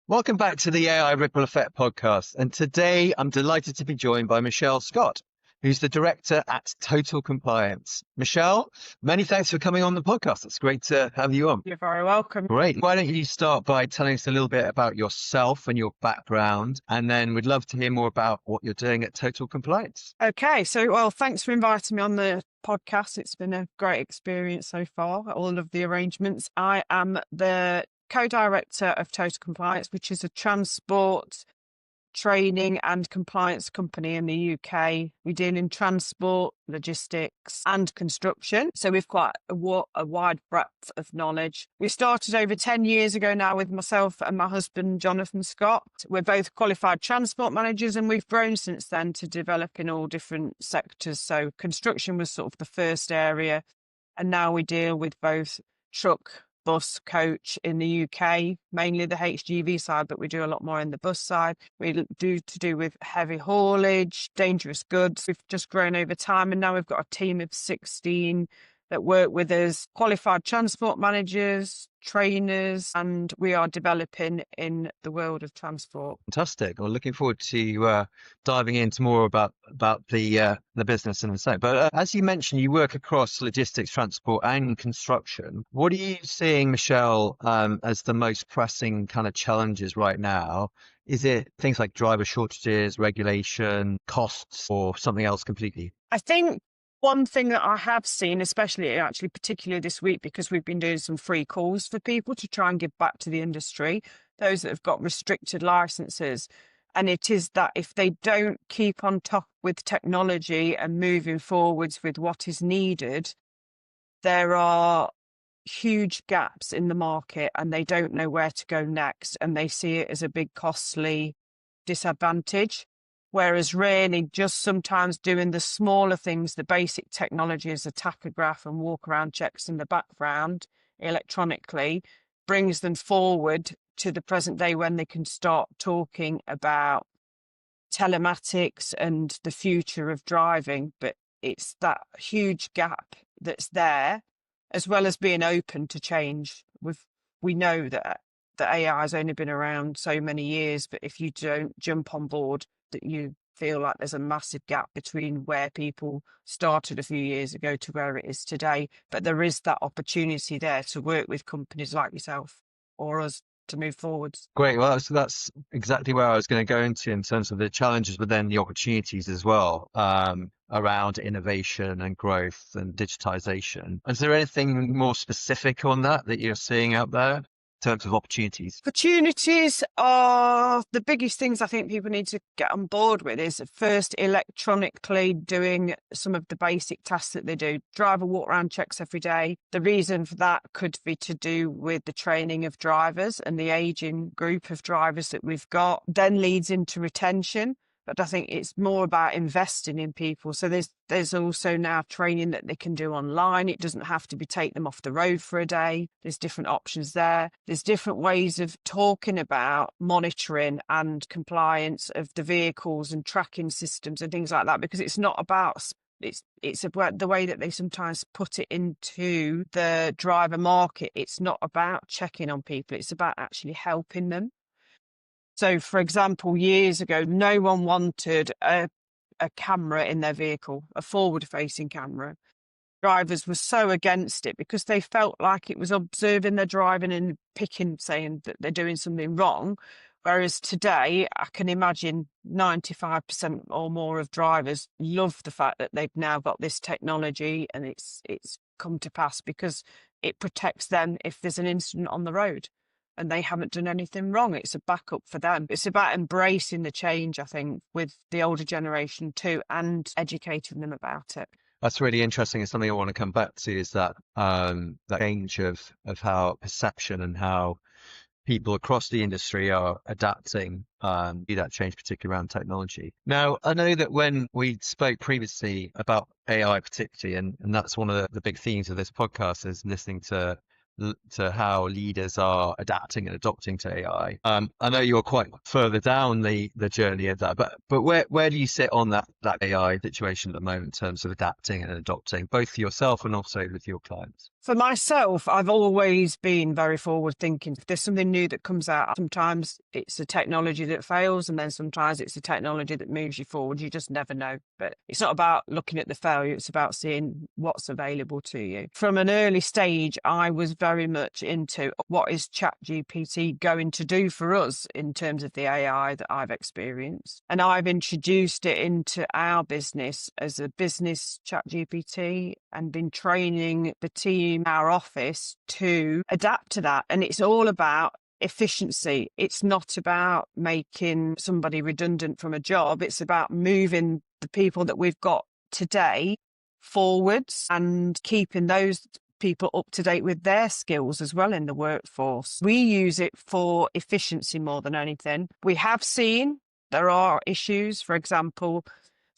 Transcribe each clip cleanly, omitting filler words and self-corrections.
Welcome back to the AI Ripple Effect podcast. And today I'm delighted to be joined by Michelle Scott, who's the director at Total Compliance. Michelle, many thanks for coming on the podcast. It's great to have you on. You're very welcome. Great. Why don't you start by telling us a little bit about yourself and your background, and then we'd love to hear more about what you're doing at Total Compliance. Okay, thanks for inviting me on the podcast. It's been a great experience so far, all of the arrangements. I am the co-director of Total Compliance, which is a transport training and compliance company in the UK. We deal in transport, logistics and construction. So we've got a wide breadth of knowledge. We started over 10 years ago now with myself and my husband, Jonathan Scott. We're both qualified transport managers and we've grown since then to develop in all different sectors. So construction was sort of the first area. And now we deal with both truck, bus, coach in the UK, mainly the HGV side, but we do a lot more in the bus side. We do to do with heavy haulage, dangerous goods. We've just grown over time and now we've got a team of 16 that work with us, qualified transport managers, trainers, and we are developing in the world of transport. Fantastic. Well, looking forward to diving into more about the business in a sec. But as you mentioned, you work across logistics, transport, and construction. What are you seeing, Michelle, as the most pressing kind of challenges right now? Is it things like driver shortages, regulation, costs, or something else completely? I think one thing that I have seen, particularly this week, because we've been doing some free calls for people to try and give back to the industry, those that have got restricted licenses. And it is that if they don't keep on top with technology and moving forwards with what is needed, there are huge gaps in the market and they don't know where to go next. And they see it as a big costly disadvantage. Whereas really just sometimes doing the smaller things, the basic technology as a tachograph and walk around checks in the background electronically brings them forward to the present day when they can start talking about telematics and the future of driving. But it's that huge gap that's there, as well as being open to change. We know that the AI has only been around so many years, but if you don't jump on board, that you feel like there's a massive gap between where people started a few years ago to where it is today. But there is that opportunity there to work with companies like yourself or us to move forwards. Great. Well, so that's exactly where I was going to go into in terms of the challenges, but then the opportunities as well, around innovation and growth and digitization. Is there anything more specific on that you're seeing out there? Terms of opportunities? Opportunities are the biggest things I think people need to get on board with is first electronically doing some of the basic tasks that they do. Driver walk around checks every day. The reason for that could be to do with the training of drivers and the aging group of drivers that we've got, then leads into retention. But I think it's more about investing in people. So there's also now training that they can do online. It doesn't have to be take them off the road for a day. There's different options there. There's different ways of talking about monitoring and compliance of the vehicles and tracking systems and things like that, because it's not about it's about the way that they sometimes put it into the driver market. It's not about checking on people. It's about actually helping them. So, for example, years ago, no one wanted a camera in their vehicle, a forward-facing camera. Drivers were so against it because they felt like it was observing their driving and saying that they're doing something wrong. Whereas today, I can imagine 95% or more of drivers love the fact that they've now got this technology and it's come to pass because it protects them if there's an incident on the road. And they haven't done anything wrong. It's a backup for them. It's about embracing the change, I think, with the older generation too, and educating them about it. That's really interesting. It's something I want to come back to is that change of how perception and how people across the industry are adapting to that change, particularly around technology. Now, I know that when we spoke previously about AI particularly, and that's one of the big themes of this podcast is listening to how leaders are adapting and adopting to AI. I know you're quite further down the journey of that, but where do you sit on that AI situation at the moment in terms of adapting and adopting, both for yourself and also with your clients? For myself, I've always been very forward thinking. If there's something new that comes out, sometimes it's a technology that fails, and then sometimes it's a technology that moves you forward. You just never know. But it's not about looking at the failure, it's about seeing what's available to you. From an early stage, I was very much into what is ChatGPT going to do for us in terms of the AI that I've experienced. And I've introduced it into our business as a business ChatGPT and been training the team, our office, to adapt to that. And it's all about efficiency. It's not about making somebody redundant from a job. It's about moving the people that we've got today forwards and keeping those people up to date with their skills as well in the workforce. We use it for efficiency more than anything. We have seen there are issues. For example,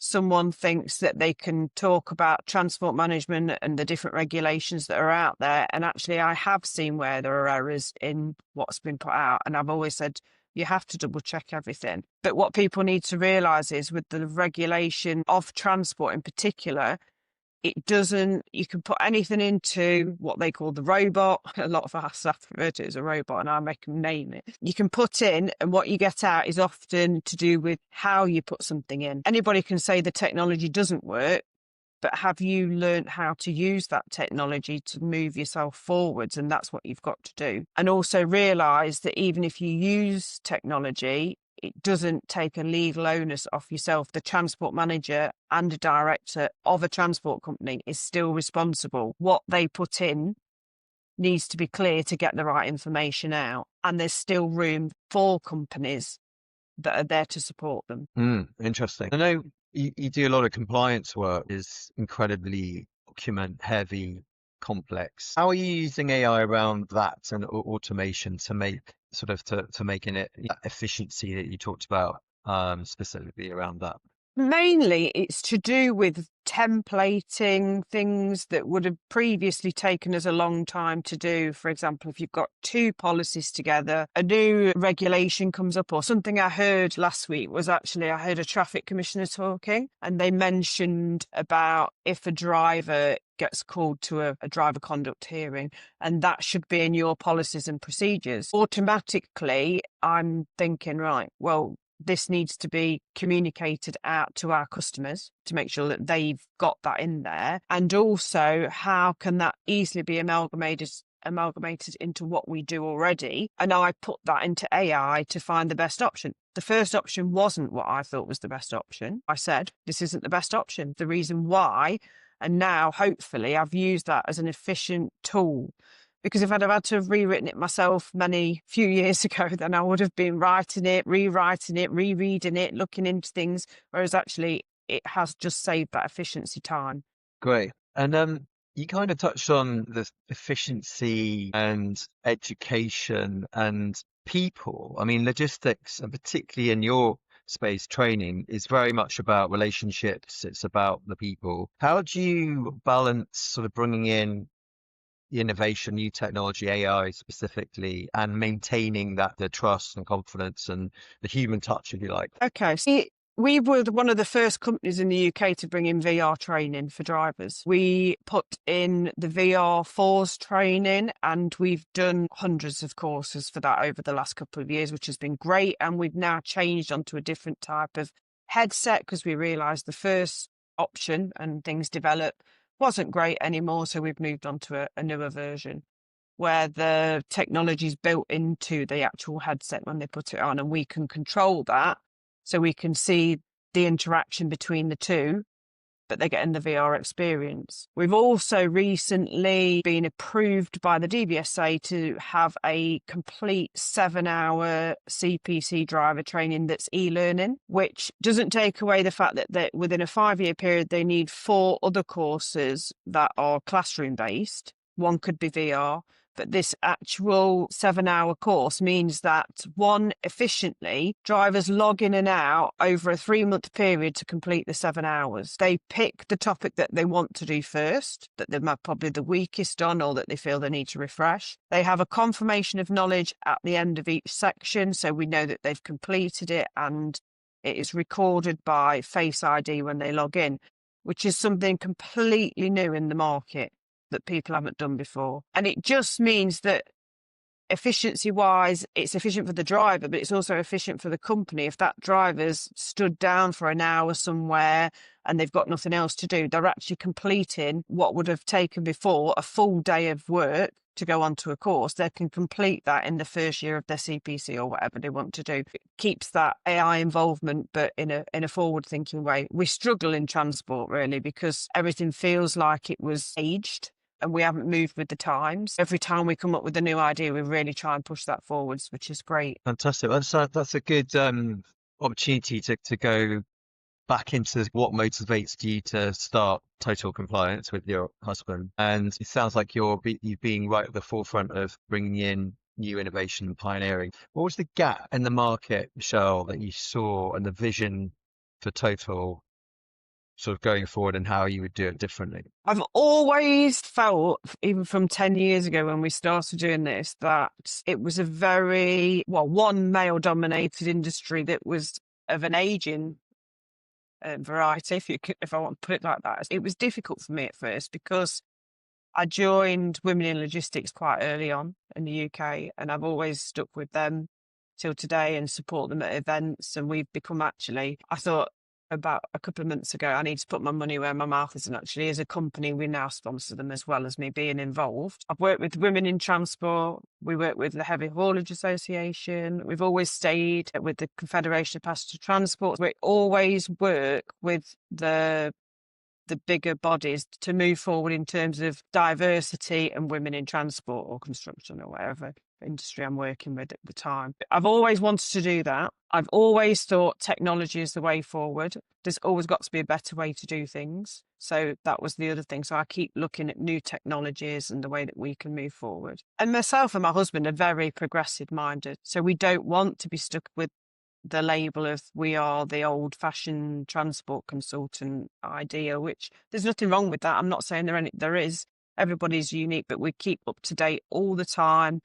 someone thinks that they can talk about transport management and the different regulations that are out there. And actually, I have seen where there are errors in what's been put out. And I've always said, you have to double check everything. But what people need to realise is with the regulation of transport in particular, it doesn't, you can put anything into what they call the robot. A lot of our staff refer to it as a robot and I make them name it. You can put in and what you get out is often to do with how you put something in. Anybody can say the technology doesn't work, but have you learned how to use that technology to move yourself forwards? And that's what you've got to do. And also realise that even if you use technology, it doesn't take a legal onus off yourself. The transport manager and a director of a transport company is still responsible. What they put in needs to be clear to get the right information out. And there's still room for companies that are there to support them. Interesting. I know you do a lot of compliance work, is incredibly document heavy, complex. How are you using AI around that and automation to make to making it that efficiency that you talked about, specifically around that? Mainly it's to do with templating things that would have previously taken us a long time to do. For example, if you've got two policies together, a new regulation comes up, or something I heard last week was actually, I heard a traffic commissioner talking and they mentioned about if a driver gets called to a driver conduct hearing, and that should be in your policies and procedures. Automatically, I'm thinking, right, well, this needs to be communicated out to our customers to make sure that they've got that in there. And also, how can that easily be amalgamated into what we do already? And I put that into AI to find the best option. The first option wasn't what I thought was the best option. I said, this isn't the best option. The reason why, and now hopefully I've used that as an efficient tool. Because if I'd have had to have rewritten it myself few years ago, then I would have been writing it, rewriting it, rereading it, looking into things. Whereas actually it has just saved that efficiency time. Great. And you kind of touched on the efficiency and education and people. I mean, logistics, and particularly in your space, training is very much about relationships. It's about the people. How do you balance sort of bringing in the innovation, new technology, AI specifically, and maintaining the trust and confidence and the human touch, if you like? Okay. See, we were one of the first companies in the UK to bring in VR training for drivers. We put in the VR4s training and we've done hundreds of courses for that over the last couple of years, which has been great. And we've now changed onto a different type of headset because we realised the first option and things develop wasn't great anymore. So we've moved on to a newer version where the technology is built into the actual headset when they put it on, and we can control that. So we can see the interaction between the two, but they're getting the VR experience. We've also recently been approved by the DVSA to have a complete 7-hour CPC driver training that's e-learning, which doesn't take away the fact that within a 5-year period, they need 4 other courses that are classroom-based. One could be VR. But this actual 7-hour course means that, one, efficiently, drivers log in and out over a 3-month period to complete the 7 hours. They pick the topic that they want to do first, that they're probably the weakest on or that they feel they need to refresh. They have a confirmation of knowledge at the end of each section, so we know that they've completed it, and it is recorded by Face ID when they log in, which is something completely new in the market. that people haven't done before. And it just means that efficiency wise, it's efficient for the driver, but it's also efficient for the company. If that driver's stood down for an hour somewhere and they've got nothing else to do, they're actually completing what would have taken before a full day of work to go onto a course. They can complete that in the first year of their CPC or whatever they want to do. It keeps that AI involvement, but in a forward thinking way. We struggle in transport really because everything feels like it was aged and we haven't moved with the times. Every time we come up with a new idea, we really try and push that forwards, which is great. Fantastic. That's a good opportunity to go back into what motivates you to start total compliance with your husband. And it sounds like you're being right at the forefront of bringing in new innovation and pioneering. What was the gap in the market, Michelle, that you saw and the vision for total sort of going forward and how you would do it differently? I've always felt, even from 10 years ago when we started doing this, that it was a very, one male-dominated industry that was of an aging variety, if I want to put it like that. It was difficult for me at first because I joined Women in Logistics quite early on in the UK, and I've always stuck with them till today and support them at events. And we've become I thought about a couple of months ago, I need to put my money where my mouth is. And actually, as a company, we now sponsor them as well as me being involved. I've worked with Women in Transport. We work with the Heavy Haulage Association. We've always stayed with the Confederation of Passenger Transport. We always work with the bigger bodies to move forward in terms of diversity and women in transport or construction or whatever industry I'm working with at the time. I've always wanted to do that. I've always thought technology is the way forward. There's always got to be a better way to do things. So that was the other thing. So I keep looking at new technologies and the way that we can move forward. And myself and my husband are very progressive minded. So we don't want to be stuck with the label of we are the old-fashioned transport consultant idea, which there's nothing wrong with that. I'm not saying there is. Everybody's unique, but we keep up to date all the time,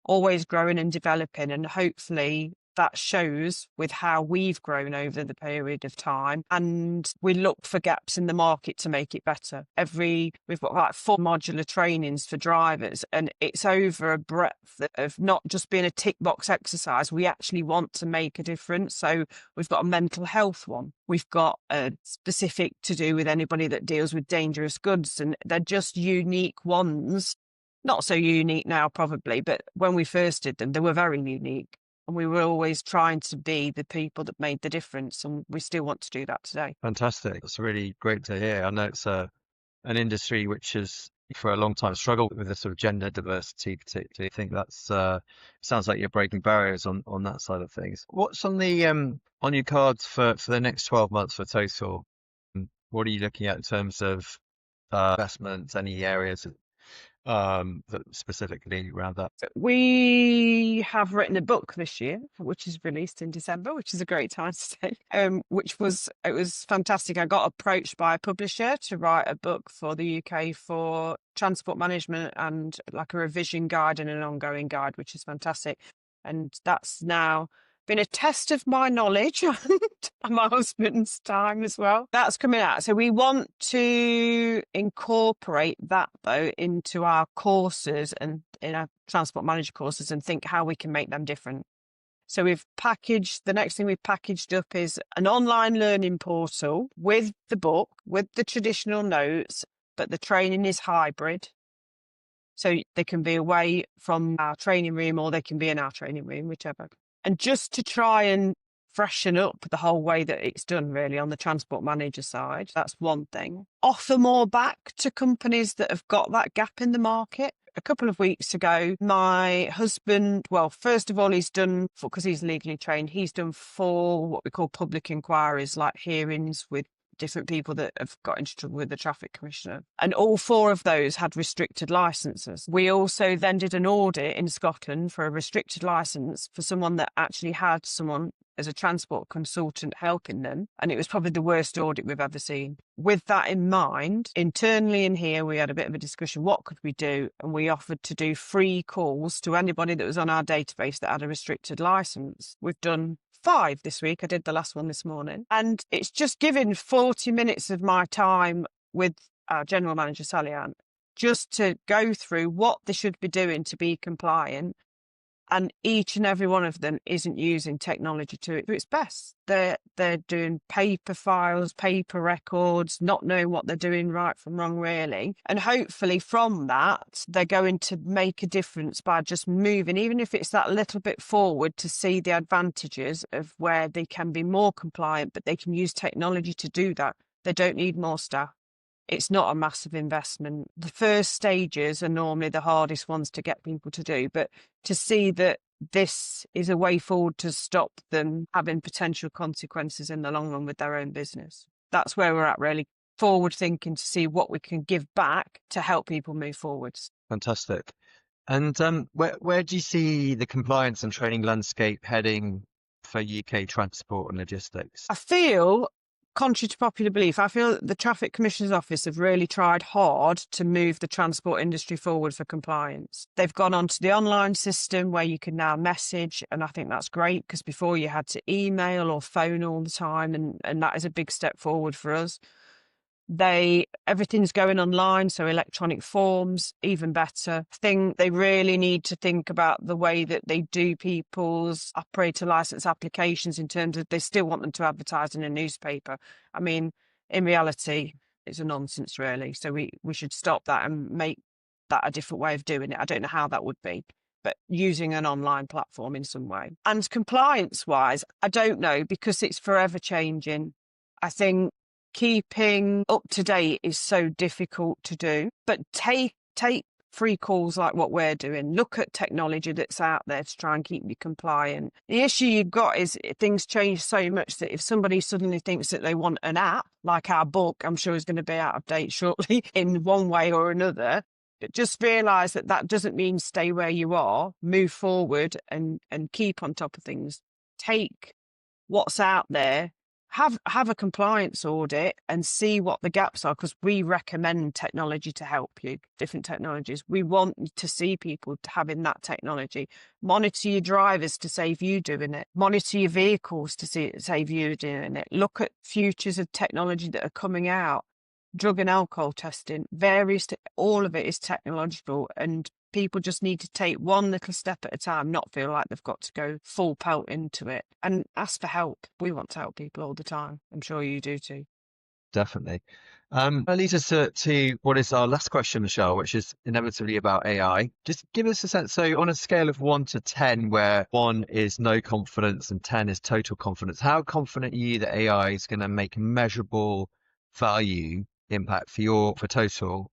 always growing and developing, and hopefully that shows with how we've grown over the period of time. And we look for gaps in the market to make it better. We've got like 4 modular trainings for drivers, and it's over a breadth of not just being a tick box exercise. We actually want to make a difference. So we've got a mental health one. We've got a specific to do with anybody that deals with dangerous goods, and they're just unique ones. Not so unique now, probably, but when we first did them, they were very unique. And we were always trying to be the people that made the difference. And we still want to do that today. Fantastic. That's really great to hear. I know it's an industry which has for a long time struggled with the sort of gender diversity, particularly. I think that's sounds like you're breaking barriers on that side of things. What's on the on your cards for the next 12 months for Total? What are you looking at in terms of investments, any areas that specifically around that? We have written a book this year, which is released in December, which is a great time to say. It was fantastic. I got approached by a publisher to write a book for the UK for transport management and like a revision guide and an ongoing guide, which is fantastic. And that's now been a test of my knowledge and my husband's time as well. That's coming out. So we want to incorporate that though into our courses and in our transport manager courses and think how we can make them different. So the next thing we've packaged up is an online learning portal with the book, with the traditional notes, but the training is hybrid. So they can be away from our training room or they can be in our training room, whichever. And just to try and freshen up the whole way that it's done really on the transport manager side. That's one thing. Offer more back to companies that have got that gap in the market. A couple of weeks ago, my husband, first of all, he's done, because he's legally trained, he's done 4 what we call public inquiries, like hearings with different people that have got into trouble with the traffic commissioner. And all 4 of those had restricted licenses. We also then did an audit in Scotland for a restricted license for someone that actually had someone as a transport consultant helping them. And it was probably the worst audit we've ever seen. With that in mind, internally in here, we had a bit of a discussion. What could we do? And we offered to do free calls to anybody that was on our database that had a restricted license. We've done 5 this week. I did the last one this morning. And it's just given 40 minutes of my time with our general manager, Sally Ann, just to go through what they should be doing to be compliant. And each and every one of them isn't using technology to its best. They're doing paper files, paper records, not knowing what they're doing right from wrong, really. And hopefully from that, they're going to make a difference by just moving, even if it's that little bit forward, to see the advantages of where they can be more compliant, but they can use technology to do that. They don't need more staff. It's not a massive investment. The first stages are normally the hardest ones to get people to do, but to see that this is a way forward to stop them having potential consequences in the long run with their own business. That's where we're at, really. Forward thinking to see what we can give back to help people move forwards. Fantastic. And where do you see the compliance and training landscape heading for UK transport and logistics? I feel, contrary to popular belief, I feel that the Traffic Commissioner's Office have really tried hard to move the transport industry forward for compliance. They've gone onto the online system where you can now message, and I think that's great, because before you had to email or phone all the time, and that is a big step forward for us. Everything's going online, so electronic forms, even better. I think they really need to think about the way that they do people's operator license applications, in terms of they still want them to advertise in a newspaper. I mean, in reality, it's a nonsense, really. So we should stop that and make that a different way of doing it. I don't know how that would be, but using an online platform in some way. And compliance-wise, I don't know, because it's forever changing. I think keeping up to date is so difficult to do, but take free calls like what we're doing. Look at technology that's out there to try and keep you compliant. The issue you've got is things change so much that if somebody suddenly thinks that they want an app, like our book, I'm sure is going to be out of date shortly in one way or another. But just realise that doesn't mean stay where you are. Move forward and keep on top of things. Take what's out there. Have a compliance audit and see what the gaps are, because we recommend technology to help you, different technologies. We want to see people having that technology. Monitor your drivers to save you doing it. Monitor your vehicles to save you doing it. Look at futures of technology that are coming out. Drug and alcohol testing, all of it is technological, and people just need to take one little step at a time, not feel like they've got to go full pelt into it, and ask for help. We want to help people all the time. I'm sure you do too. Definitely. That leads us to what is our last question, Michelle, which is inevitably about AI. Just give us a sense. So on a scale of 1 to 10, where 1 is no confidence and 10 is total confidence, how confident are you that AI is going to make measurable value impact for Total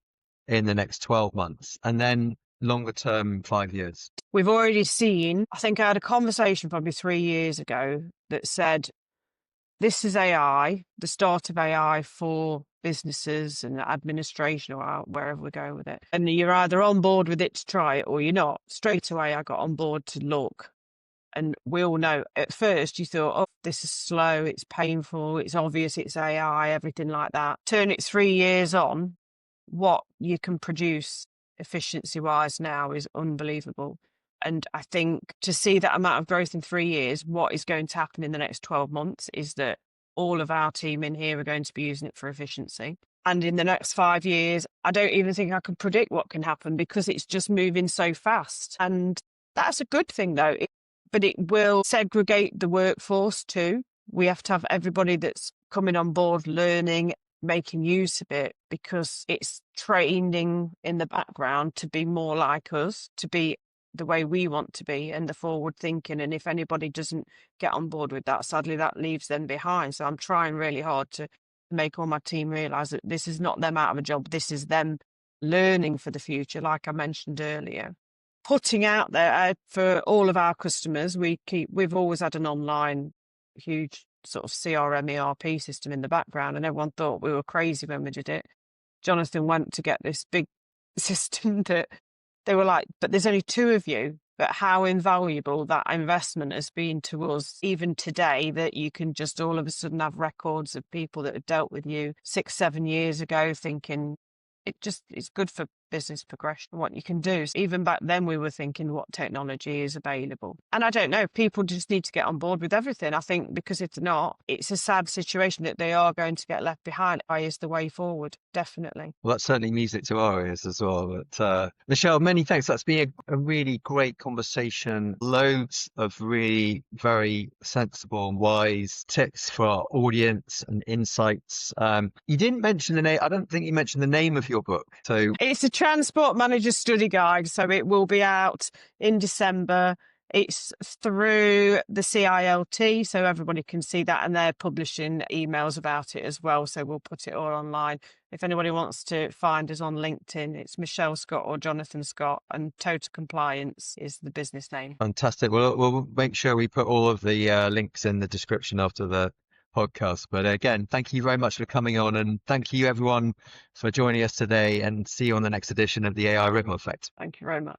in the next 12 months? And then longer term, 5 years? We've already seen, I think I had a conversation probably 3 years ago that said, this is AI, the start of AI for businesses and administration, or wherever we're going with it. And you're either on board with it to try it or you're not. Straight away, I got on board to look. And we all know, at first you thought, oh, this is slow, it's painful, it's obvious, it's AI, everything like that. Turn it 3 years on, what you can produce efficiency-wise now is unbelievable. And I think to see that amount of growth in 3 years, what is going to happen in the next 12 months is that all of our team in here are going to be using it for efficiency. And in the next 5 years, I don't even think I can predict what can happen, because it's just moving so fast. And that's a good thing, though. But it will segregate the workforce too. We have to have everybody that's coming on board learning, making use of it, because it's training in the background to be more like us, to be the way we want to be, and the forward thinking. And if anybody doesn't get on board with that, sadly, that leaves them behind. So I'm trying really hard to make all my team realise that this is not them out of a job. This is them learning for the future, like I mentioned earlier. Putting out there for all of our customers, we've always had an online huge sort of CRM ERP system in the background, and everyone thought we were crazy when we did it. Jonathan went to get this big system that they were like, but there's only 2 of you. But how invaluable that investment has been to us, even today, that you can just all of a sudden have records of people that have dealt with you 6-7 years ago, thinking it's good for business progression, what you can do. So even back then, we were thinking what technology is available. And I don't know, people just need to get on board with everything. I think because if not, it's a sad situation that they are going to get left behind. AI is the way forward, definitely. Well, that's certainly music to our ears as well. But Michelle, many thanks. That's been a really great conversation. Loads of really very sensible and wise tips for our audience and insights. You didn't mention the name. I don't think you mentioned the name of your book. So it's a Transport Manager Study Guide. So it will be out in December. It's through the CILT, so everybody can see that, and they're publishing emails about it as well. So we'll put it all online. If anybody wants to find us on LinkedIn, it's Michelle Scott or Jonathan Scott, and Total Compliance is the business name. Fantastic. We'll make sure we put all of the links in the description after the podcast. But again, thank you very much for coming on, and thank you everyone for joining us today, and see you on the next edition of the AI Ripple Effect. Thank you very much.